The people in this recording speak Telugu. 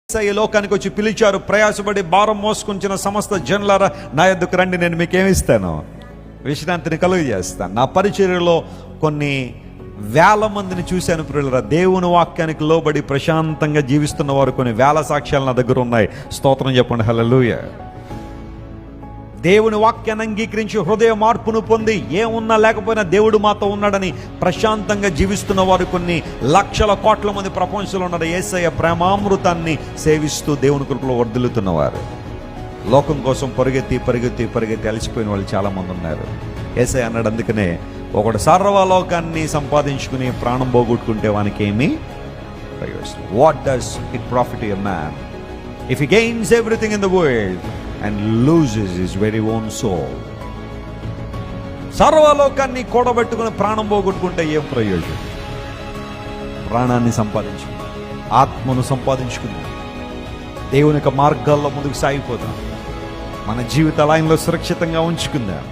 ఈ లోకానికి వచ్చి పిలిచారు, ప్రయాసపడి భారం మోసుకుంచిన సమస్త జనులారా నా యొద్దకు రండి, నేను మీకేమిస్తాను? విశ్రాంతిని కలుగజేస్తాను. నా పరిచర్యలో కొన్ని వేల మందిని చూశాను ప్రియులారా. దేవుని వాక్యానికి లోబడి ప్రశాంతంగా జీవిస్తున్న వారు కొన్ని వేల సాక్ష్యాలు నా దగ్గర ఉన్నాయి. స్తోత్రం చెప్పండి, హల్లెలూయా. దేవుని వాక్యాన్ని అంగీకరించి హృదయ మార్పును పొంది ఏమున్నా లేకపోయినా దేవుడు మాతో ఉన్నాడని ప్రశాంతంగా జీవిస్తున్న వారు కొన్ని లక్షల కోట్ల మంది ప్రపంచంలో ఉన్నారు. యేసయ్య ప్రేమామృతాన్ని సేవిస్తూ దేవుని కృపలో వర్ధిల్లుతున్నవారు. లోకం కోసం పరిగెత్తి అలసిపోయిన వాళ్ళు చాలామంది ఉన్నారు. యేసయ్య అన్నాడు, అందుకనే ఒకడు సర్వలోకాన్ని సంపాదించుకుని ప్రాణం పోగొట్టుకుంటే వానికి ఏమీ ప్రయోజనం? What does it profit a man if he gains everything in the world and loses his very own soul? సర్వలోకాన్ని కూడబెట్టుకుని ప్రాణం పోగొట్టుకుంటే ఏం ప్రయోజనం? ప్రాణాన్ని సంపాదించుకున్నాం, ఆత్మను సంపాదించుకున్నాం, దేవుని యొక్క మార్గాల్లో ముందుకు సాగిపోతాం, మన జీవిత లైన్లో సురక్షితంగా ఉంచుకుందాం.